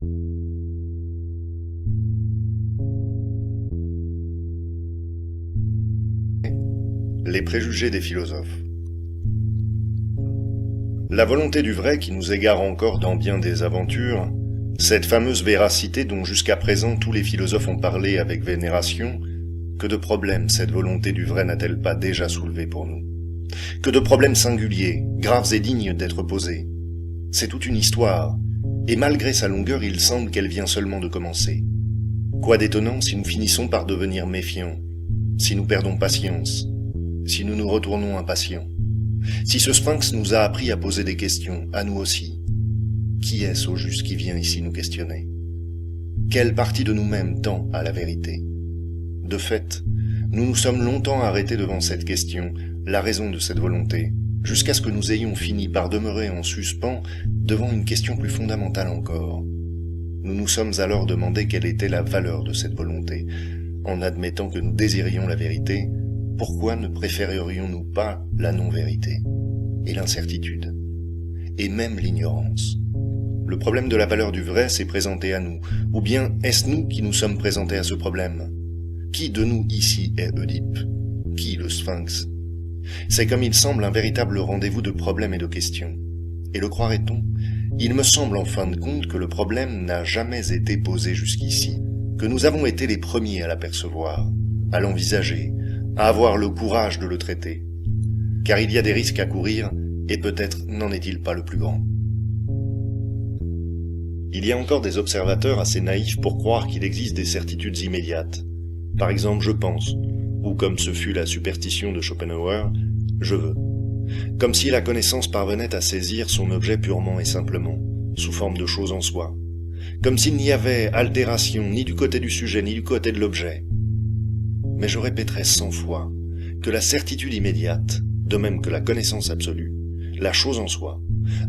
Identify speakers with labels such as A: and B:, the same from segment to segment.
A: Les préjugés des philosophes. La volonté du vrai qui nous égare encore dans bien des aventures, cette fameuse véracité dont jusqu'à présent tous les philosophes ont parlé avec vénération, que de problèmes cette volonté du vrai n'a-t-elle pas déjà soulevé pour nous? Que de problèmes singuliers, graves et dignes d'être posés. C'est toute une histoire, et malgré sa longueur, il semble qu'elle vient seulement de commencer. Quoi d'étonnant si nous finissons par devenir méfiants, si nous perdons patience, si nous nous retournons impatients, si ce sphinx nous a appris à poser des questions, à nous aussi. Qui est-ce au juste qui vient ici nous questionner? Quelle partie de nous-mêmes tend à la vérité? De fait, nous nous sommes longtemps arrêtés devant cette question, la raison de cette volonté, jusqu'à ce que nous ayons fini par demeurer en suspens devant une question plus fondamentale encore. Nous nous sommes alors demandé quelle était la valeur de cette volonté. En admettant que nous désirions la vérité, pourquoi ne préférerions-nous pas la non-vérité et l'incertitude, et même l'ignorance? Le problème de la valeur du vrai s'est présenté à nous, ou bien est-ce nous qui nous sommes présentés à ce problème? Qui de nous ici est Oedipe? Qui le sphinx? C'est comme il semble un véritable rendez-vous de problèmes et de questions. Et le croirait-on? Il me semble en fin de compte que le problème n'a jamais été posé jusqu'ici, que nous avons été les premiers à l'apercevoir, à l'envisager, à avoir le courage de le traiter. Car il y a des risques à courir, et peut-être n'en est-il pas le plus grand. Il y a encore des observateurs assez naïfs pour croire qu'il existe des certitudes immédiates. Par exemple, je pense, ou comme ce fut la superstition de Schopenhauer, je veux. Comme si la connaissance parvenait à saisir son objet purement et simplement, sous forme de chose en soi. Comme s'il n'y avait altération ni du côté du sujet ni du côté de l'objet. Mais je répéterai 100 fois que la certitude immédiate, de même que la connaissance absolue, la chose en soi,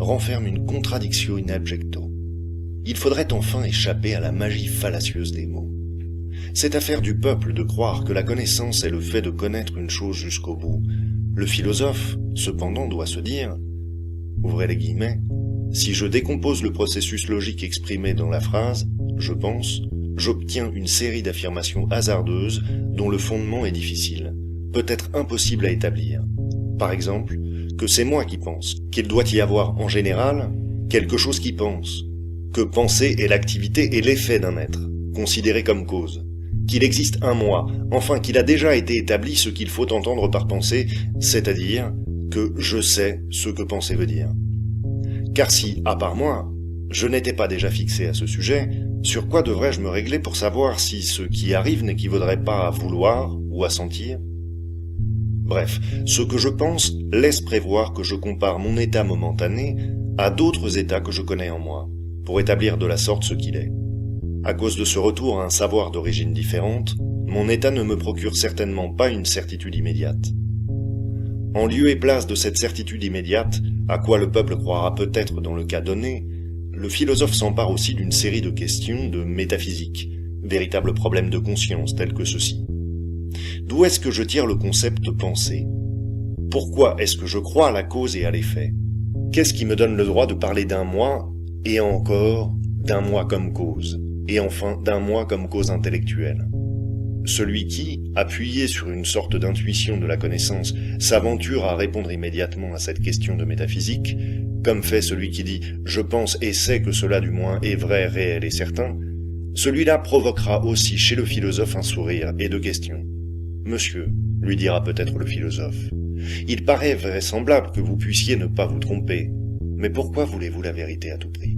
A: renferme une contradiction in abjecto. Il faudrait enfin échapper à la magie fallacieuse des mots. C'est affaire du peuple de croire que la connaissance est le fait de connaître une chose jusqu'au bout. Le philosophe, cependant, doit se dire, ouvrez les guillemets, si je décompose le processus logique exprimé dans la phrase, je pense, j'obtiens une série d'affirmations hasardeuses dont le fondement est difficile, peut-être impossible à établir. Par exemple, que c'est moi qui pense, qu'il doit y avoir en général quelque chose qui pense, que penser est l'activité et l'effet d'un être, considéré comme cause, qu'il existe un moi, enfin qu'il a déjà été établi ce qu'il faut entendre par penser, c'est-à-dire que je sais ce que penser veut dire. Car si, à part moi, je n'étais pas déjà fixé à ce sujet, sur quoi devrais-je me régler pour savoir si ce qui arrive n'équivaudrait pas à vouloir ou à sentir? Bref, ce que je pense laisse prévoir que je compare mon état momentané à d'autres états que je connais en moi, pour établir de la sorte ce qu'il est. À cause de ce retour à un savoir d'origine différente, mon état ne me procure certainement pas une certitude immédiate. En lieu et place de cette certitude immédiate, à quoi le peuple croira peut-être dans le cas donné, le philosophe s'empare aussi d'une série de questions de métaphysique, véritables problèmes de conscience tels que ceux-ci. D'où est-ce que je tire le concept pensée? Pourquoi est-ce que je crois à la cause et à l'effet? Qu'est-ce qui me donne le droit de parler d'un moi, et encore d'un moi comme cause, et enfin d'un moi comme cause intellectuelle? Celui qui, appuyé sur une sorte d'intuition de la connaissance, s'aventure à répondre immédiatement à cette question de métaphysique, comme fait celui qui dit « je pense et sais que cela du moins est vrai, réel et certain », celui-là provoquera aussi chez le philosophe un sourire et deux questions. « Monsieur », lui dira peut-être le philosophe, « il paraît vraisemblable que vous puissiez ne pas vous tromper, mais pourquoi voulez-vous la vérité à tout prix ?»